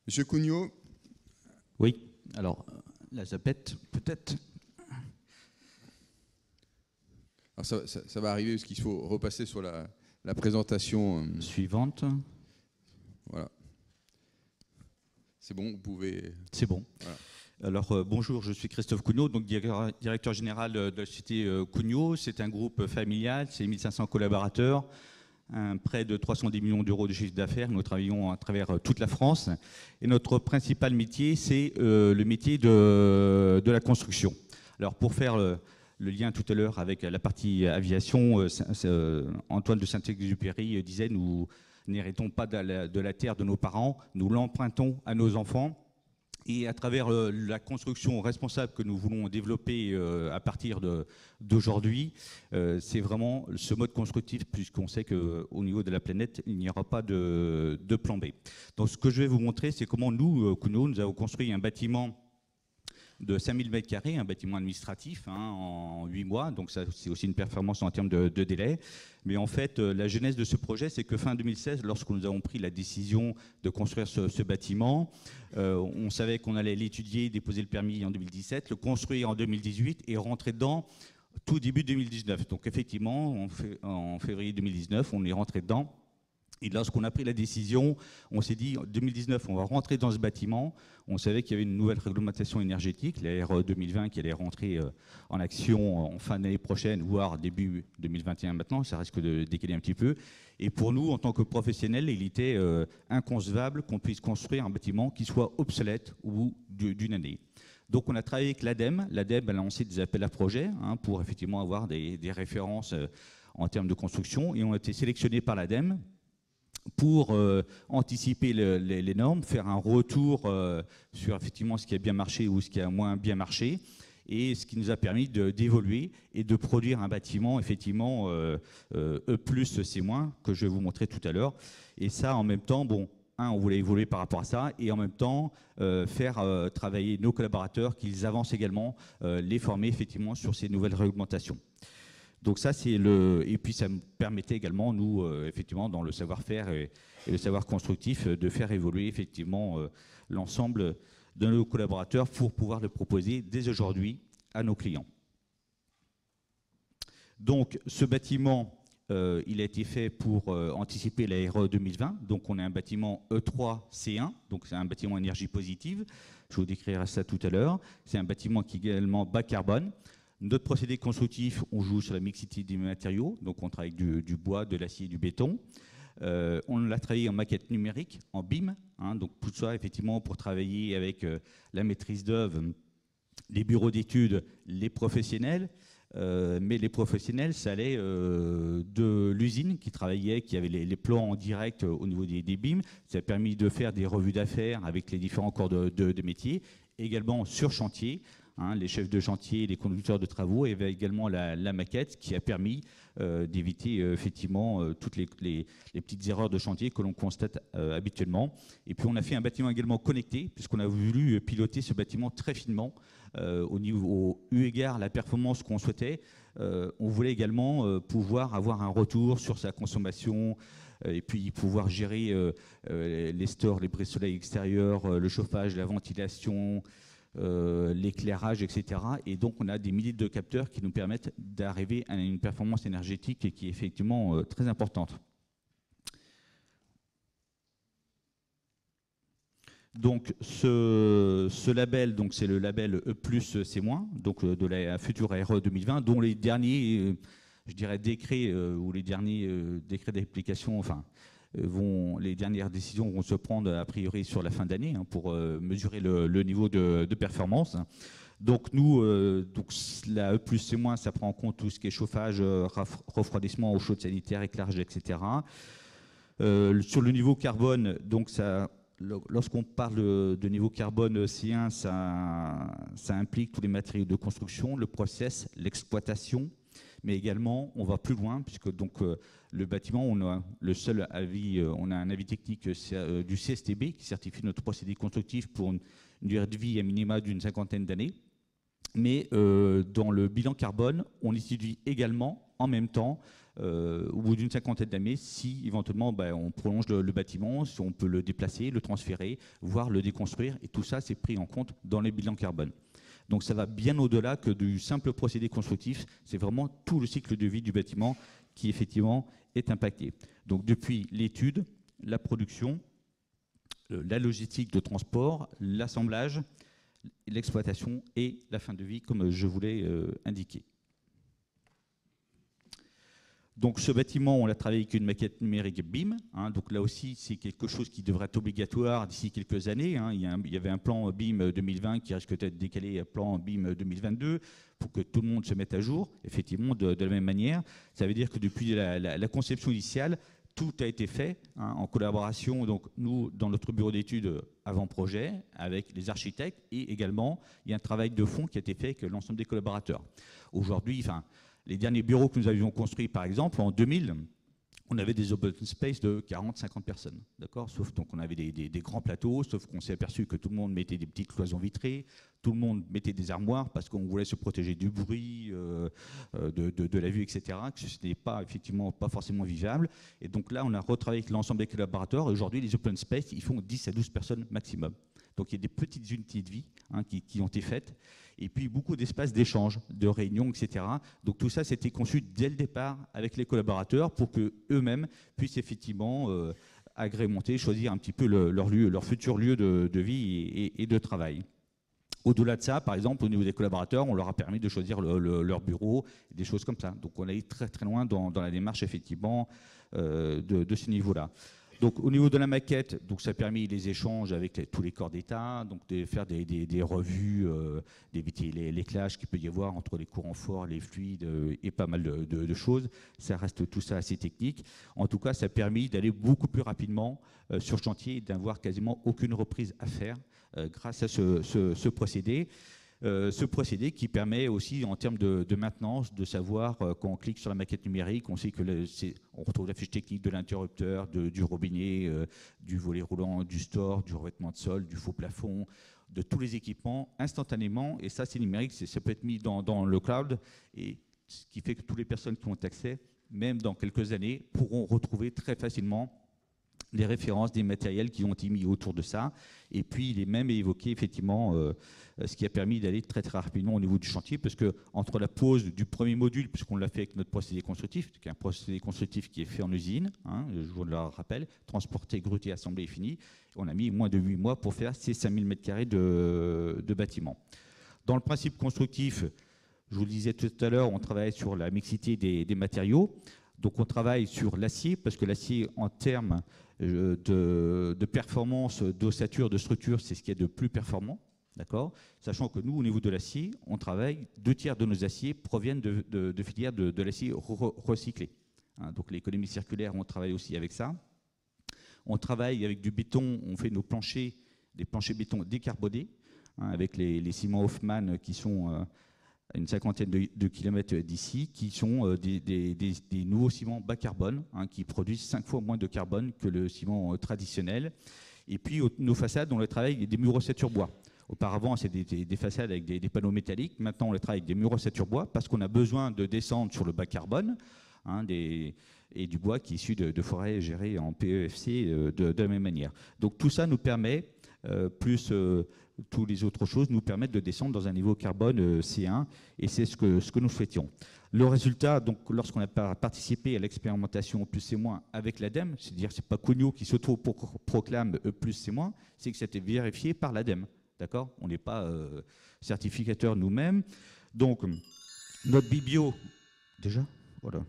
Monsieur Cugnot. Oui, alors la zapette, peut-être. Alors ça va arriver parce qu'il faut repasser sur la présentation suivante. Voilà. C'est bon, vous pouvez... C'est bon. Voilà. Alors bonjour, je suis Christophe Cugnot, donc directeur général de la société Cugnot. C'est un groupe familial, c'est 1500 collaborateurs, près de 310 millions d'euros de chiffre d'affaires. Nous travaillons à travers toute la France. Et notre principal métier, c'est le métier de la construction. Alors pour faire le lien tout à l'heure avec la partie aviation, Antoine de Saint-Exupéry disait: nous n'héritons pas de la terre de nos parents, nous l'empruntons à nos enfants. Et à travers la construction responsable que nous voulons développer à partir d'aujourd'hui, c'est vraiment ce mode constructif, puisqu'on sait qu'au niveau de la planète, il n'y aura pas de plan B. Donc ce que je vais vous montrer, c'est comment nous, Cugnot, nous avons construit un bâtiment de 5000 m², un bâtiment administratif en 8 mois, donc ça c'est aussi une performance en termes de délai. Mais en fait, la genèse de ce projet, c'est que fin 2016, lorsque nous avons pris la décision de construire ce bâtiment, on savait qu'on allait l'étudier, déposer le permis en 2017, le construire en 2018 et rentrer dedans tout début 2019. Donc effectivement, en février 2019, on est rentré dedans. Et lorsqu'on a pris la décision, on s'est dit, en 2019, on va rentrer dans ce bâtiment. On savait qu'il y avait une nouvelle réglementation énergétique, la RE 2020, qui allait rentrer en action en fin d'année prochaine, voire début 2021 maintenant. Ça risque de décaler un petit peu. Et pour nous, en tant que professionnels, il était inconcevable qu'on puisse construire un bâtiment qui soit obsolète au bout d'une année. Donc on a travaillé avec l'ADEME. L'ADEME a lancé des appels à projets pour effectivement avoir des références en termes de construction. Et on a été sélectionnés par l'ADEME pour anticiper les normes, faire un retour sur effectivement ce qui a bien marché ou ce qui a moins bien marché, et ce qui nous a permis d'évoluer et de produire un bâtiment effectivement E+, C-, que je vais vous montrer tout à l'heure. Et ça, en même temps, bon, on voulait évoluer par rapport à ça, et en même temps faire travailler nos collaborateurs, qu'ils avancent également, les former effectivement sur ces nouvelles réglementations. Donc ça, c'est et puis ça me permettait également, nous, effectivement, dans le savoir-faire et le savoir constructif, de faire évoluer effectivement l'ensemble de nos collaborateurs pour pouvoir le proposer dès aujourd'hui à nos clients. Donc ce bâtiment, il a été fait pour anticiper la RE 2020. Donc on a un bâtiment E3C1, donc c'est un bâtiment énergie positive. Je vous décrirai ça tout à l'heure. C'est un bâtiment qui est également bas carbone. Notre procédé constructif, on joue sur la mixité des matériaux, donc on travaille avec du bois, de l'acier et du béton. On l'a travaillé en maquette numérique, en BIM, donc tout ça effectivement pour travailler avec la maîtrise d'œuvre, les bureaux d'études, les professionnels. Mais les professionnels, ça allait de l'usine qui travaillait, qui avait les plans en direct au niveau des BIM. Ça a permis de faire des revues d'affaires avec les différents corps de métier, également sur chantier. Les chefs de chantier, les conducteurs de travaux, et également la maquette qui a permis d'éviter effectivement toutes les petites erreurs de chantier que l'on constate habituellement. Et puis on a fait un bâtiment également connecté, puisqu'on a voulu piloter ce bâtiment très finement eu égard à la performance qu'on souhaitait. On voulait également pouvoir avoir un retour sur sa consommation, et puis pouvoir gérer les stores, les brise-soleil extérieurs, le chauffage, la ventilation, l'éclairage, etc. Et donc on a des milliers de capteurs qui nous permettent d'arriver à une performance énergétique qui est effectivement très importante. Donc ce label, c'est le label E+, C-, donc de la future RE 2020, dont les derniers, je dirais, décrets ou les derniers décrets d'application, enfin, les dernières décisions vont se prendre a priori sur la fin d'année pour mesurer le niveau de performance. Donc nous, la E+, C-, ça prend en compte tout ce qui est chauffage, refroidissement, eau chaude sanitaire, éclairage, etc. Sur le niveau carbone, donc lorsqu'on parle de niveau carbone C1, ça implique tous les matériaux de construction, le process, l'exploitation, mais également on va plus loin puisque donc le bâtiment, on a le seul avis, on a un avis technique du CSTB qui certifie notre procédé constructif pour une durée de vie à minima d'une 50aine d'années. Mais dans le bilan carbone, on étudie également en même temps au bout d'une cinquantaine d'années, si éventuellement on prolonge le bâtiment, si on peut le déplacer, le transférer, voire le déconstruire. Et tout ça, c'est pris en compte dans les bilans carbone. Donc ça va bien au-delà que du simple procédé constructif. C'est vraiment tout le cycle de vie du bâtiment qui effectivement est impacté. Donc depuis l'étude, la production, la logistique de transport, l'assemblage, l'exploitation et la fin de vie, comme je vous l'ai indiqué. Donc ce bâtiment, on l'a travaillé avec une maquette numérique BIM. Donc là aussi, c'est quelque chose qui devrait être obligatoire d'ici quelques années. Il y avait un plan BIM 2020 qui risque d'être décalé à plan BIM 2022 pour que tout le monde se mette à jour, effectivement, de la même manière. Ça veut dire que depuis la conception initiale, tout a été fait en collaboration, donc nous, dans notre bureau d'études avant-projet, avec les architectes, et également, il y a un travail de fond qui a été fait avec l'ensemble des collaborateurs. Aujourd'hui, les derniers bureaux que nous avions construits, par exemple, en 2000, on avait des open space de 40-50 personnes, d'accord ? Sauf donc on avait des grands plateaux, sauf qu'on s'est aperçu que tout le monde mettait des petites cloisons vitrées, tout le monde mettait des armoires parce qu'on voulait se protéger du bruit, de la vue, etc., que ce n'était pas, effectivement, pas forcément vivable. Et donc là, on a retravaillé avec l'ensemble des collaborateurs. Aujourd'hui, les open space, ils font 10 à 12 personnes maximum. Donc il y a des petites unités de vie qui ont été faites. Et puis beaucoup d'espaces d'échange, de réunions, etc. Donc tout ça, c'était conçu dès le départ avec les collaborateurs pour qu'eux-mêmes puissent effectivement agrémenter, choisir un petit peu leur futur lieu de vie et de travail. Au-delà de ça, par exemple, au niveau des collaborateurs, on leur a permis de choisir leur bureau, des choses comme ça. Donc on a été très très loin dans la démarche, effectivement, de ce niveau-là. Donc, au niveau de la maquette, donc, ça a permis les échanges avec tous les corps d'État, donc de faire des revues, d'éviter les clashs qu'il peut y avoir entre les courants forts, les fluides et pas mal de choses. Ça reste tout ça assez technique. En tout cas, ça a permis d'aller beaucoup plus rapidement sur le chantier et d'avoir quasiment aucune reprise à faire grâce à ce procédé. Ce procédé qui permet aussi, en termes de maintenance, de savoir quand on clique sur la maquette numérique, on sait que on retrouve la fiche technique de l'interrupteur, du robinet, du volet roulant, du store, du revêtement de sol, du faux plafond, de tous les équipements instantanément. Et ça, c'est numérique, ça peut être mis dans le cloud, et ce qui fait que toutes les personnes qui ont accès, même dans quelques années, pourront retrouver très facilement les références des matériels qui ont été mis autour de ça. Et puis, il est même évoqué, effectivement, ce qui a permis d'aller très, très rapidement au niveau du chantier, parce que entre la pose du premier module, puisqu'on l'a fait avec notre procédé constructif, qui est un procédé constructif qui est fait en usine, je vous le rappelle, transporté, gruté, assemblé et fini, on a mis moins de 8 mois pour faire ces 5000 m² de bâtiment. Dans le principe constructif, je vous le disais tout à l'heure, on travaille sur la mixité des matériaux. Donc on travaille sur l'acier, parce que l'acier, en termes de performance, d'ossature, de structure, c'est ce qui est de plus performant, d'accord ? Sachant que nous, au niveau de l'acier, on travaille, 2/3 de nos aciers proviennent de filières de l'acier recyclé. Donc l'économie circulaire, on travaille aussi avec ça. On travaille avec du béton, on fait nos planchers, des planchers béton décarbonés, avec les ciments Hoffmann qui sont à une cinquantaine de kilomètres d'ici, qui sont des nouveaux ciments bas carbone, qui produisent 5 fois moins de carbone que le ciment traditionnel. Et puis nos façades, on les travaille avec des murs ossature bois. Auparavant, c'est des façades avec des panneaux métalliques. Maintenant, on les travaille avec des murs ossature bois parce qu'on a besoin de descendre sur le bas carbone, et du bois qui est issu de forêts gérées en PEFC de la même manière. Donc tout ça nous permet, plus toutes les autres choses, nous permettent de descendre dans un niveau carbone C1, et c'est ce que nous souhaitions. Le résultat, donc, lorsqu'on a participé à l'expérimentation plus C- avec l'ADEME, c'est-à-dire c'est pas Cugnot qui s'auto-proclame plus C-, c'est que c'était vérifié par l'ADEME. D'accord ? On n'est pas certificateur nous-mêmes. Donc, notre biblio, déjà, voilà.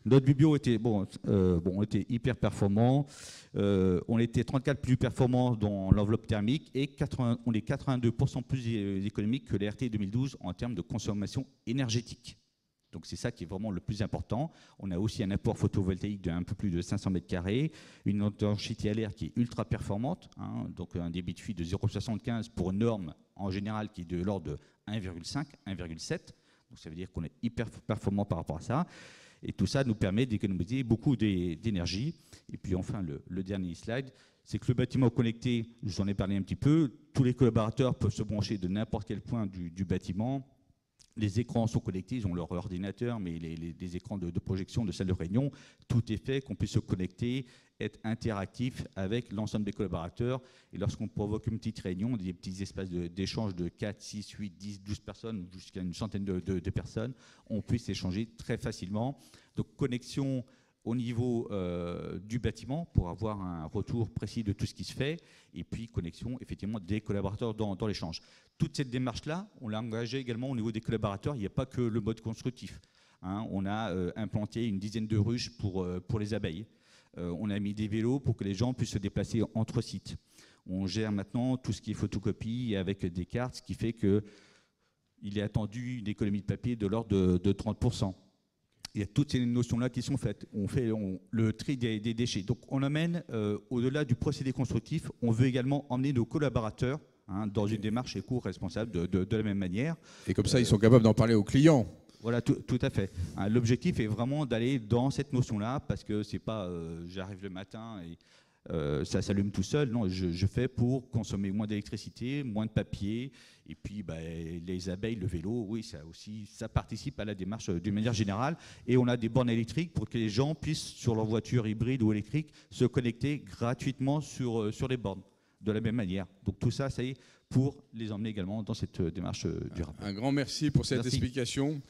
Notre biblio était, on était hyper performant. On était 34 plus performants dans l'enveloppe thermique et on est 82% plus économique que les RT 2012 en termes de consommation énergétique. Donc c'est ça qui est vraiment le plus important. On a aussi un apport photovoltaïque d'un peu plus de 500 m², une étanchéité à l'air qui est ultra performante, donc un débit de fuite de 0,75 pour une norme en général qui est de l'ordre de 1,5, 1,7. Donc ça veut dire qu'on est hyper performant par rapport à ça. Et tout ça nous permet d'économiser beaucoup d'énergie. Et puis enfin, le dernier slide, c'est que le bâtiment connecté, je vous en ai parlé un petit peu, tous les collaborateurs peuvent se brancher de n'importe quel point du bâtiment, Les écrans sont connectés, ils ont leur ordinateur, mais les écrans de projection de salle de réunion, tout est fait qu'on puisse se connecter, être interactif avec l'ensemble des collaborateurs. Et lorsqu'on provoque une petite réunion, des petits espaces d'échange de 4, 6, 8, 10, 12 personnes, jusqu'à une centaine de personnes, on puisse échanger très facilement. Donc connexion au niveau du bâtiment pour avoir un retour précis de tout ce qui se fait, et puis connexion effectivement des collaborateurs dans l'échange. Toute cette démarche-là, on l'a engagée également au niveau des collaborateurs. Il n'y a pas que le mode constructif. On a implanté une dizaine de ruches pour les abeilles. On a mis des vélos pour que les gens puissent se déplacer entre sites. On gère maintenant tout ce qui est photocopie avec des cartes, ce qui fait qu'il est attendu une économie de papier de l'ordre de 30%. Il y a toutes ces notions-là qui sont faites. On fait le tri des déchets. Donc on amène, au-delà du procédé constructif, on veut également emmener nos collaborateurs dans une démarche éco-responsable de la même manière. Et comme ça, ils sont capables d'en parler aux clients. Voilà, tout à fait. L'objectif est vraiment d'aller dans cette notion-là, parce que c'est pas j'arrive le matin et ça s'allume tout seul. Non, je fais pour consommer moins d'électricité, moins de papier, et puis les abeilles, le vélo, oui, ça participe à la démarche d'une manière générale. Et on a des bornes électriques pour que les gens puissent, sur leur voiture hybride ou électrique, se connecter gratuitement sur les bornes, de la même manière. Donc tout ça, c'est pour les emmener également dans cette démarche durable. Un grand merci pour cette explication.